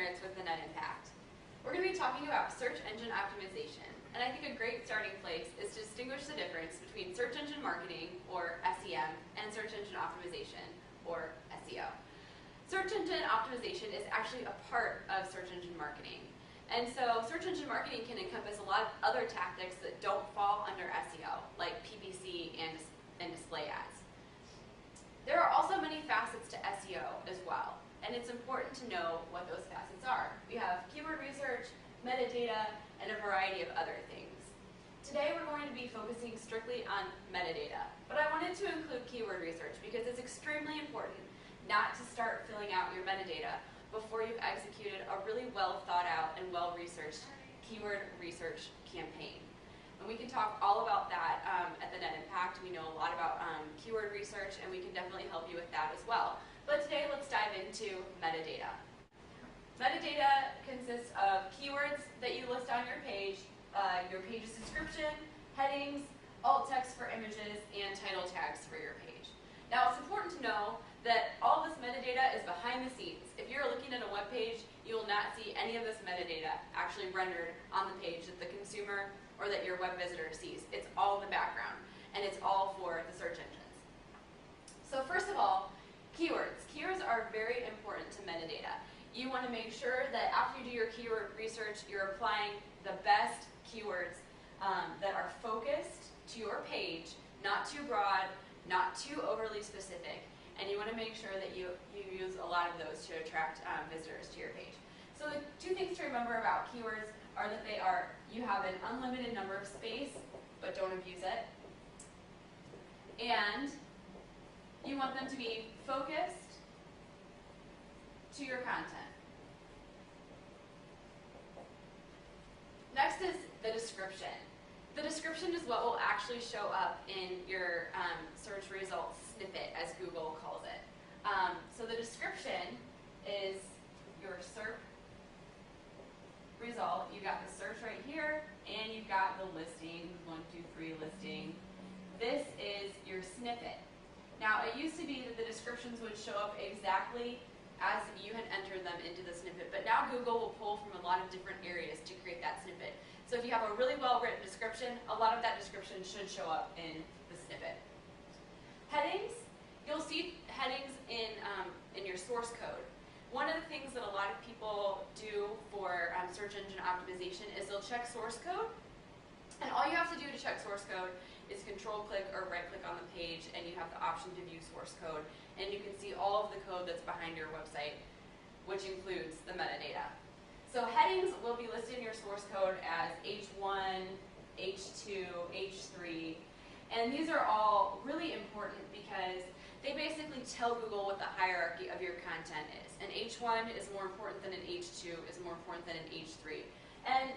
Merits with the Net Impact. We're going to be talking about search engine optimization, and I think a great starting place is to distinguish the difference between search engine marketing, or SEM, and search engine optimization, or SEO. Search engine optimization is actually a part of search engine marketing. And so search engine marketing can encompass a lot of other tactics that don't fall under SEO, like PPC and display ads. There are also many facets to SEO as well, and it's important to know what those facets are. We have keyword research, metadata, and a variety of other things. Today we're going to be focusing strictly on metadata, but I wanted to include keyword research because it's extremely important not to start filling out your metadata before you've executed a really well thought out and well researched keyword research campaign. And we can talk all about that at the Net Impact. We know a lot about keyword research, and we can definitely help you with that as well. But today let's dive into metadata. Metadata consists of keywords that you list on your page's description, headings, alt text for images, and title tags for your page. Now it's important to know that all this metadata is behind the scenes. If you're looking at a web page, you will not see any of this metadata actually rendered on the page that the consumer or that your web visitor sees. It's all in the background, and it's all for the search engines. So first of all, keywords. Keywords are very important to metadata. You want to make sure that after you do your keyword research, you're applying the best keywords that are focused to your page, not too broad, not too overly specific, and you want to make sure that you use a lot of those to attract visitors to your page. So the two things to remember about keywords are that you have an unlimited number of space, but don't abuse it, and you want them to be focused to your content. Next is the description. The description is what will actually show up in your search results snippet, as Google calls it. So the description is your SERP result. You've got the search right here, and you've got the listing, 1, 2, 3 listing. This is your snippet. Now, it used to be that the descriptions would show up exactly as you had entered them into the snippet, but now Google will pull from a lot of different areas to create that snippet. So if you have a really well-written description, a lot of that description should show up in the snippet. Headings, you'll see headings in your source code. One of the things that a lot of people do for search engine optimization is they'll check source code, and all you have to do to check source code is control-click or right-click on the page, and you have the option to view source code, and you can see all of the code that's behind your website, which includes the metadata. So headings will be listed in your source code as H1, H2, H3, and these are all really important because they basically tell Google what the hierarchy of your content is. An H1 is more important than an H2, is more important than an H3. And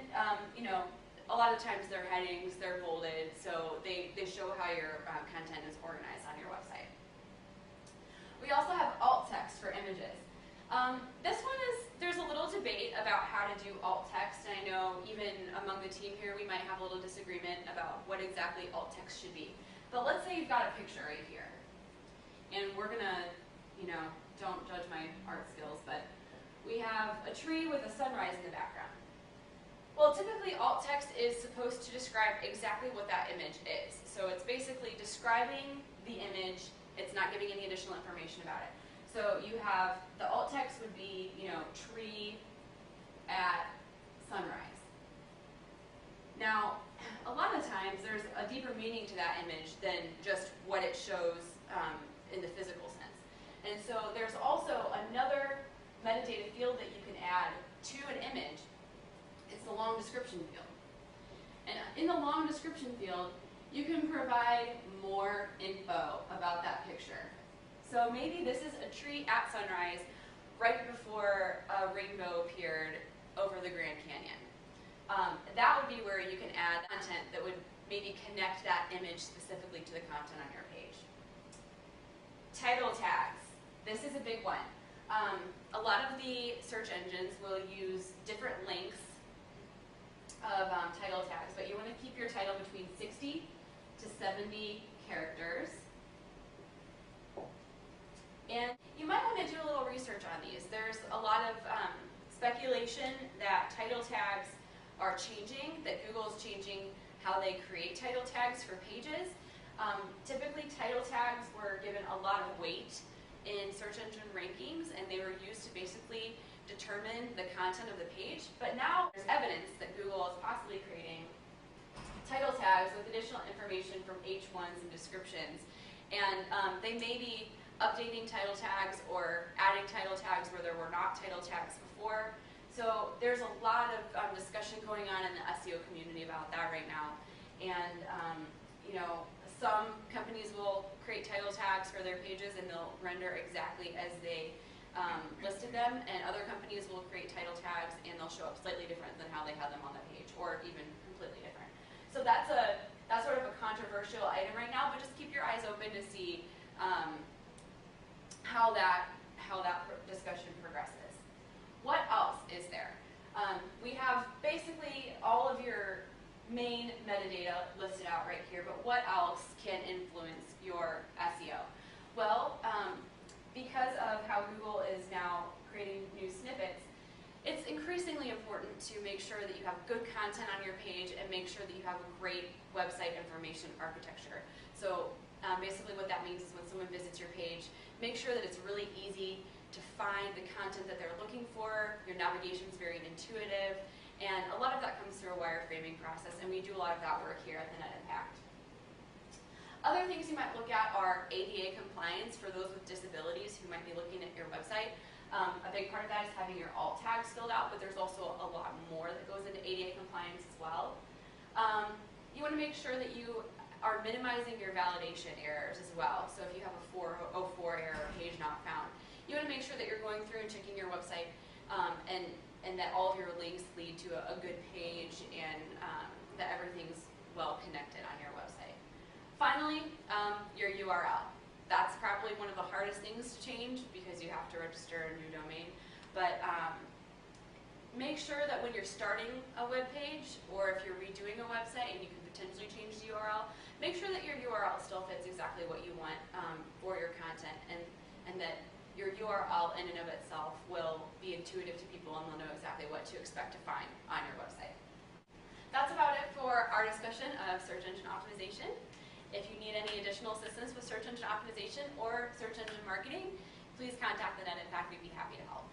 a lot of times they're headings, they're bolded, so they show how your content is organized on your website. We also have alt text for images. There's a little debate about how to do alt text, and I know even among the team here we might have a little disagreement about what exactly alt text should be. But let's say you've got a picture right here, and we're gonna, don't judge my art skills, but we have a tree with a sunrise in the background. Well, typically alt text is supposed to describe exactly what that image is. So it's basically describing the image, it's not giving any additional information about it. So you have, the alt text would be, tree at sunrise. Now, a lot of times there's a deeper meaning to that image than just what it shows in the physical sense. And so there's also another metadata field that you can add to an image. It's the long description field. And in the long description field, you can provide more info about that picture. So maybe this is a tree at sunrise right before a rainbow appeared over the Grand Canyon. That would be where you can add content that would maybe connect that image specifically to the content on your page. Title tags. This is a big one. A lot of the search engines will use different lengths of title tags, but you want to keep your title between 60 to 70 characters. And you might want to do a little research on these. There's a lot of speculation that title tags are changing, that Google is changing how they create title tags for pages. Typically, title tags were given a lot of weight in search engine rankings, and they were used to basically determine the content of the page. But now there's evidence that Google is possibly creating title tags with additional information from H1s and descriptions. And they may be updating title tags or adding title tags where there were not title tags before. So there's a lot of discussion going on in the SEO community about that right now. And some companies will create title tags for their pages and they'll render exactly as they listed them, and other companies will create title tags and they'll show up slightly different than how they had them on the page, or even completely different. So that's sort of a controversial item right now, but just keep your eyes open to see how that discussion progresses. What else is there? We have basically all of your main metadata listed out right here, but what else can influence your SEO? Well, because of how Google is now creating new snippets, it's increasingly important to make sure that you have good content on your page and make sure that you have a great website information architecture. So basically what that means is when someone visits your page, make sure that it's really easy to find the content that they're looking for, your navigation is very intuitive, and a lot of that comes through a wireframing process, and we do a lot of that work here at the Net Impact. Other things you might look at are ADA compliance for those with disabilities who might be looking at your website. A big part of that is having your alt tags filled out, but there's also a lot more that goes into ADA compliance as well. You want to make sure that you are minimizing your validation errors as well. So if you have a 404 error, page not found, you want to make sure that you're going through and checking your website and that all of your links lead to a good page and that everything's well connected on your website. Finally, your URL. That's probably one of the hardest things to change because you have to register a new domain. But make sure that when you're starting a web page or if you're redoing a website and you can potentially change the URL, make sure that your URL still fits exactly what you want for your content, and that your URL in and of itself will be intuitive to people and they'll know exactly what to expect to find on your website. That's about it for our discussion of search engine optimization. If you need any additional assistance with search engine optimization or search engine marketing, please contact the Net Impact. We'd be happy to help.